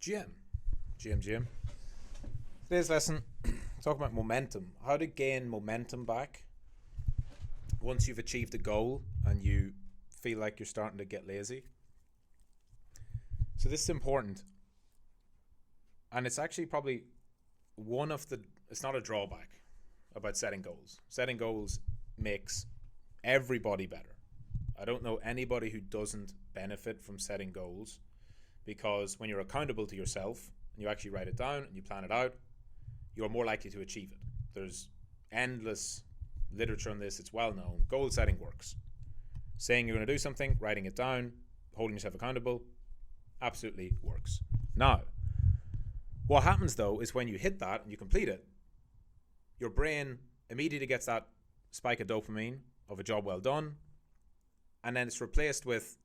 GM. Today's lesson, talk about momentum. How to gain momentum back once you've achieved a goal and you feel like you're starting to get lazy. So this is important. And it's actually probably it's not a drawback about setting goals. Setting goals makes everybody better. I don't know anybody who doesn't benefit from setting goals, because when you're accountable to yourself and you actually write it down and you plan it out, you're more likely to achieve it. There's endless literature on this. It's well known. Goal setting works. Saying you're going to do something, writing it down, holding yourself accountable, absolutely works. Now, what happens though is when you hit that and you complete it, your brain immediately gets that spike of dopamine of a job well done, and then it's replaced with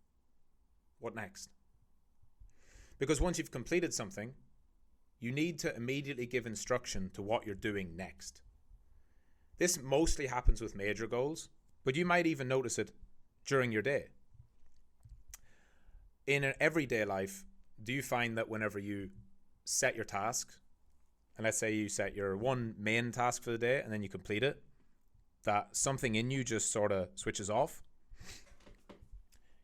what next? Because once you've completed something, you need to immediately give instruction to what you're doing next. This mostly happens with major goals, but you might even notice it during your day. In an everyday life, do you find that whenever you set your task, and let's say you set your one main task for the day and then you complete it, that something in you just sort of switches off?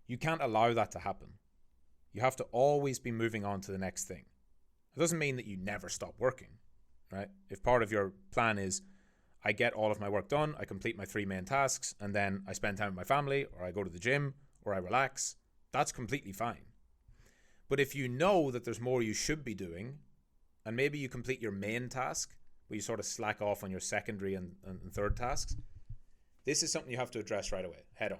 You can't allow that to happen. You have to always be moving on to the next thing. It doesn't mean that you never stop working, right? If part of your plan is, I get all of my work done, I complete my 3 main tasks, and then I spend time with my family, or I go to the gym, or I relax, that's completely fine. But if you know that there's more you should be doing, and maybe you complete your main task, but you sort of slack off on your secondary and third tasks, this is something you have to address right away, head on.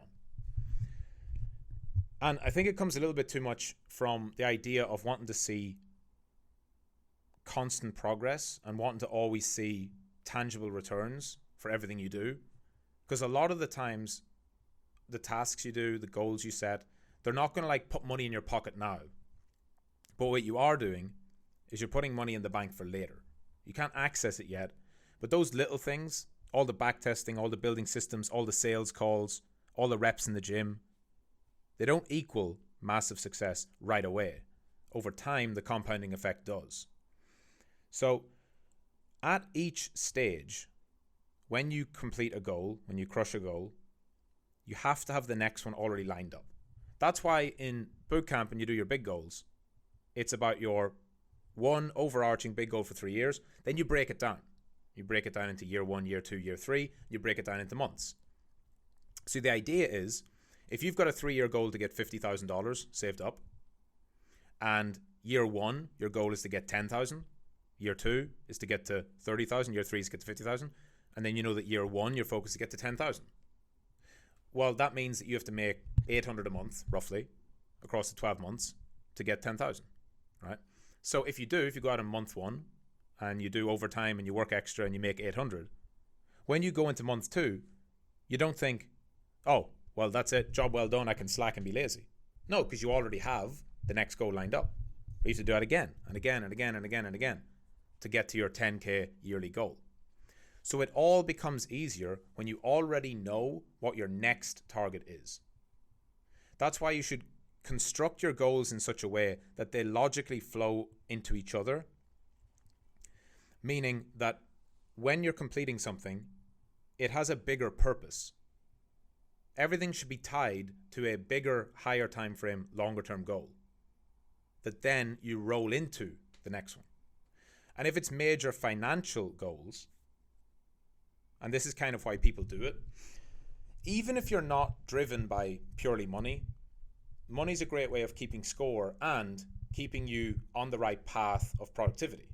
And I think it comes a little bit too much from the idea of wanting to see constant progress and wanting to always see tangible returns for everything you do. Because a lot of the times, the tasks you do, the goals you set, they're not going to like put money in your pocket now. But what you are doing is you're putting money in the bank for later. You can't access it yet, but those little things, all the back testing, all the building systems, all the sales calls, all the reps in the gym, they don't equal massive success right away. Over time, the compounding effect does. So at each stage, when you complete a goal, when you crush a goal, you have to have the next one already lined up. That's why in boot camp, when you do your big goals, it's about your one overarching big goal for 3 years. Then you break it down. You break it down into year 1, year 2, year 3. You break it down into months. So the idea is, if you've got a 3-year goal to get $50,000 saved up, and year 1, your goal is to get 10,000, year 2 is to get to 30,000, year 3 is to get to 50,000, and then you know that year 1, your focus is to get to 10,000. Well, that means that you have to make 800 a month, roughly, across the 12 months to get 10,000, right? So if you go out in month 1 and you do overtime and you work extra and you make 800, when you go into month 2, you don't think, oh, well, that's it, job well done, I can slack and be lazy. No, because you already have the next goal lined up. You have to do that again and again and again and again and again to get to your 10K yearly goal. So it all becomes easier when you already know what your next target is. That's why you should construct your goals in such a way that they logically flow into each other, meaning that when you're completing something, it has a bigger purpose. Everything should be tied to a bigger, higher time frame, longer term goal that then you roll into the next one. And if it's major financial goals, and this is kind of why people do it, even if you're not driven by purely money, money's a great way of keeping score and keeping you on the right path of productivity.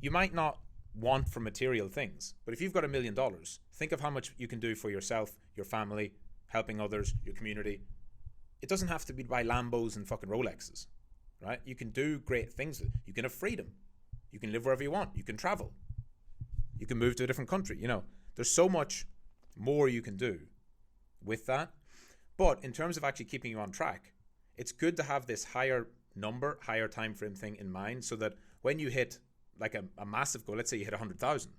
You might not want for material things, but if you've got $1 million, think of how much you can do for yourself, your family, helping others, your community. It doesn't have to be buy Lambos and fucking Rolexes, right? You can do great things. You can have freedom. You can live wherever you want. You can travel. You can move to a different country. You know, there's so much more you can do with that. But in terms of actually keeping you on track, it's good to have this higher number, higher time frame thing in mind, so that when you hit like a massive goal, let's say you hit 100,000,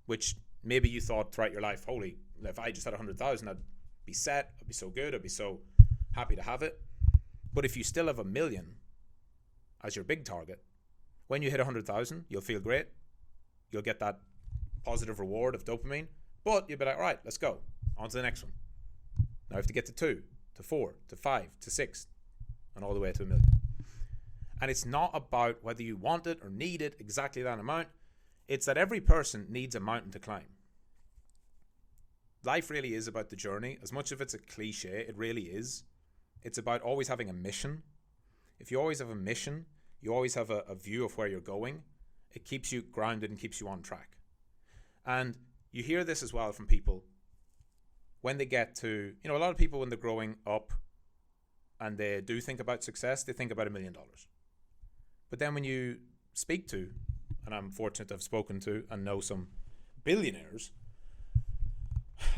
which maybe you thought throughout your life, holy, if I just had 100,000, I'd be set, I'd be so good, I'd be so happy to have it. But if you still have 1 million as your big target. When you hit 100,000, you'll feel great. You'll get that positive reward of dopamine, but you'll be like, all right, let's go on to the next one. Now I have to get to 2, to 4, to 5, to 6, and all the way to 1 million. And it's not about whether you want it or need it, exactly that amount. It's that every person needs a mountain to climb. Life really is about the journey. As much as it's a cliche, it really is. It's about always having a mission. If you always have a mission, you always have a view of where you're going, it keeps you grounded and keeps you on track. And you hear this as well from people when they get to, a lot of people when they're growing up and they do think about success, they think about $1 million. But then when you speak to, and I'm fortunate to have spoken to and know some billionaires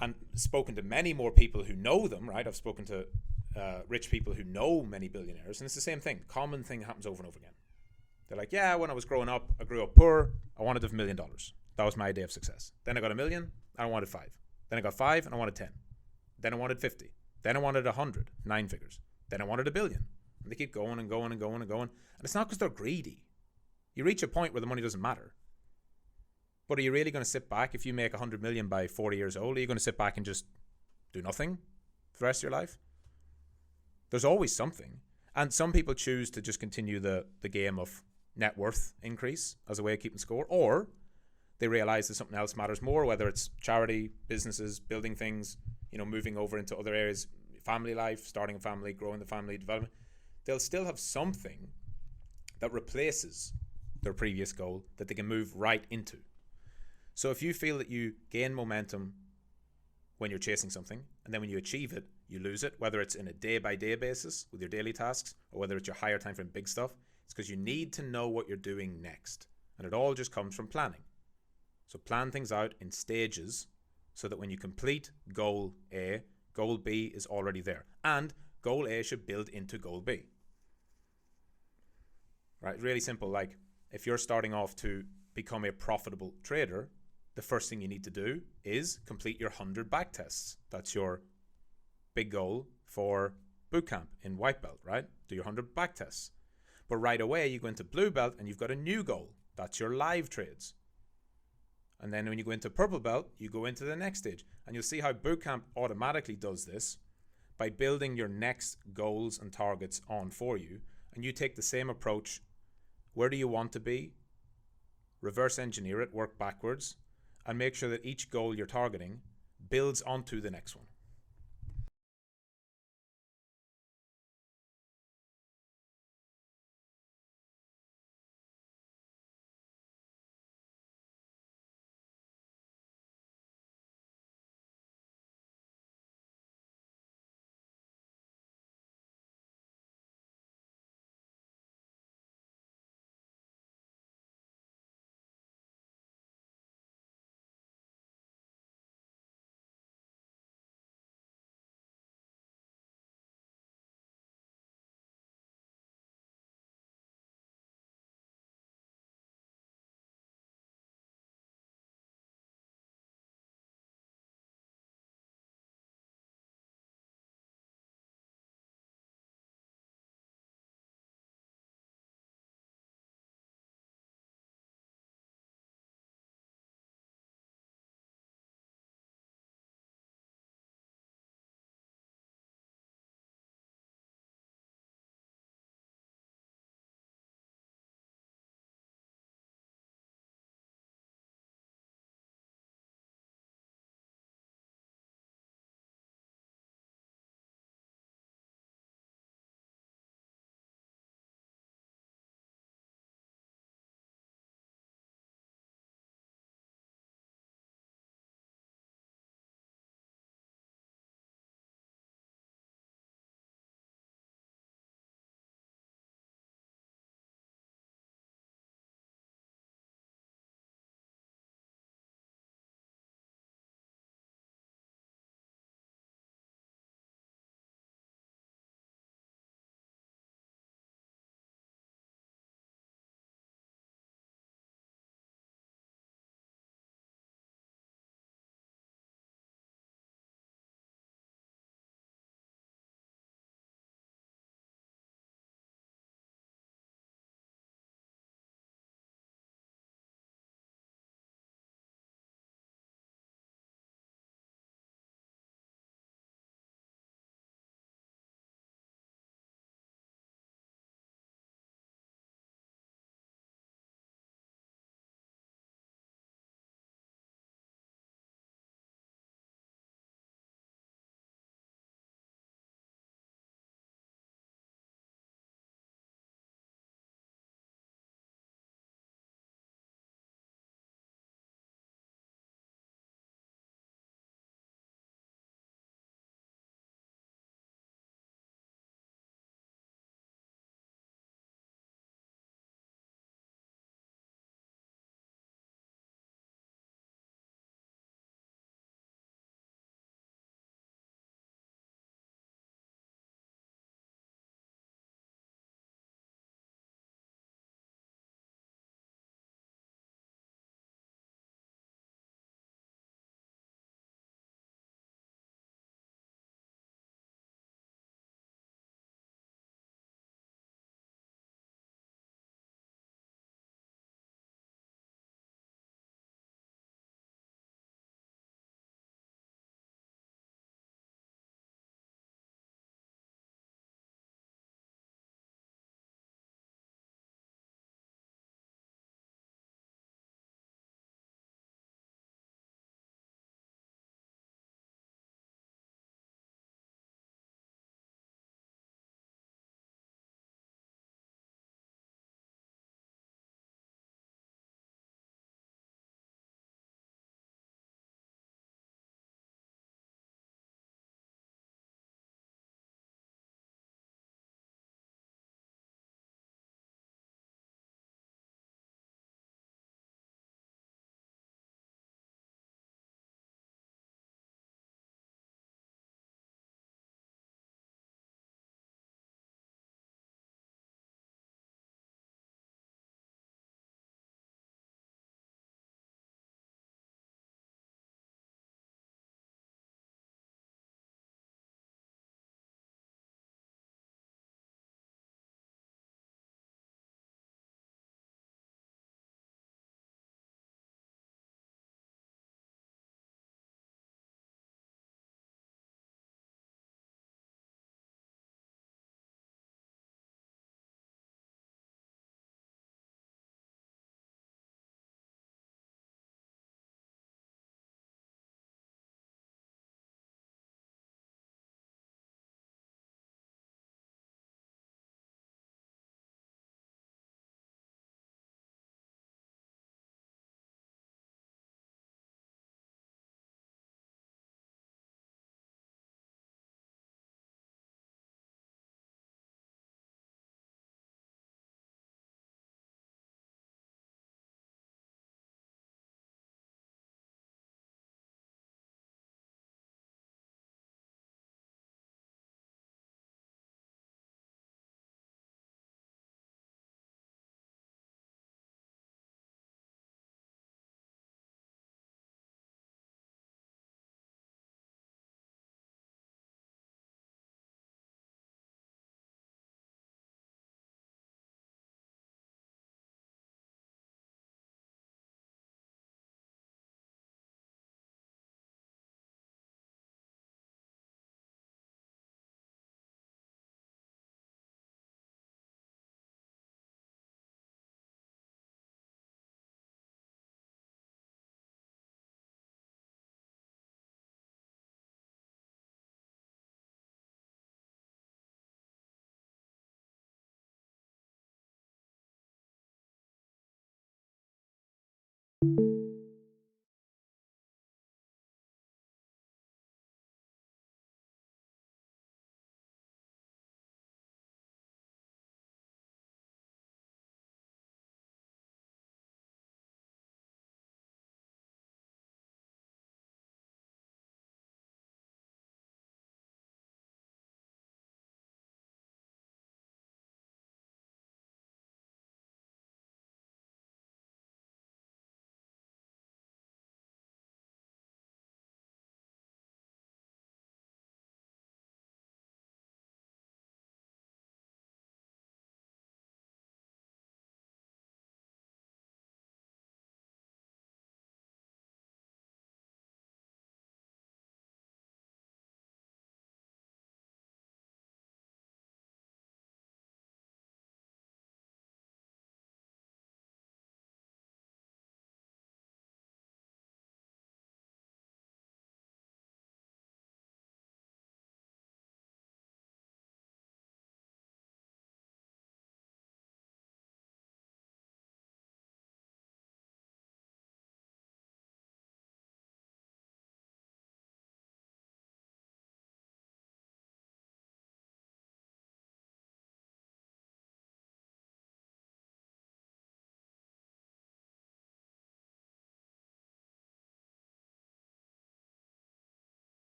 and spoken to many more people who know them, right? I've spoken to rich people who know many billionaires, and it's the same thing. Common thing happens over and over again. They're like, yeah, when I was growing up, I grew up poor. I wanted $1 million. That was my idea of success. Then I got $1 million, and I wanted 5. Then I got 5, and I wanted 10. Then I wanted 50. Then I wanted 100, 9 figures. Then I wanted $1 billion. And they keep going and going and going and going. And it's not because they're greedy. You reach a point where the money doesn't matter. But are you really going to sit back if you make 100 million by 40 years old? Are you going to sit back and just do nothing for the rest of your life? There's always something. And some people choose to just continue the game of net worth increase as a way of keeping score, or they realize that something else matters more, whether it's charity, businesses, building things, moving over into other areas, family life, starting a family, growing the family, development. They'll still have something that replaces their previous goal that they can move right into. So if you feel that you gain momentum when you're chasing something, and then when you achieve it, you lose it, whether it's in a day-by-day basis with your daily tasks, or whether it's your higher time frame big stuff, it's because you need to know what you're doing next. And it all just comes from planning. So plan things out in stages so that when you complete goal A, goal B is already there. And goal A should build into goal B. Right? Really simple. Like if you're starting off to become a profitable trader, the first thing you need to do is complete your 100 back tests. That's your big goal for bootcamp in white belt, right? Do your 100 back tests. But right away you go into blue belt and you've got a new goal. That's your live trades. And then when you go into purple belt, you go into the next stage. And you'll see how bootcamp automatically does this by building your next goals and targets on for you. And you take the same approach. Where do you want to be? Reverse engineer it, work backwards, and make sure that each goal you're targeting builds onto the next one.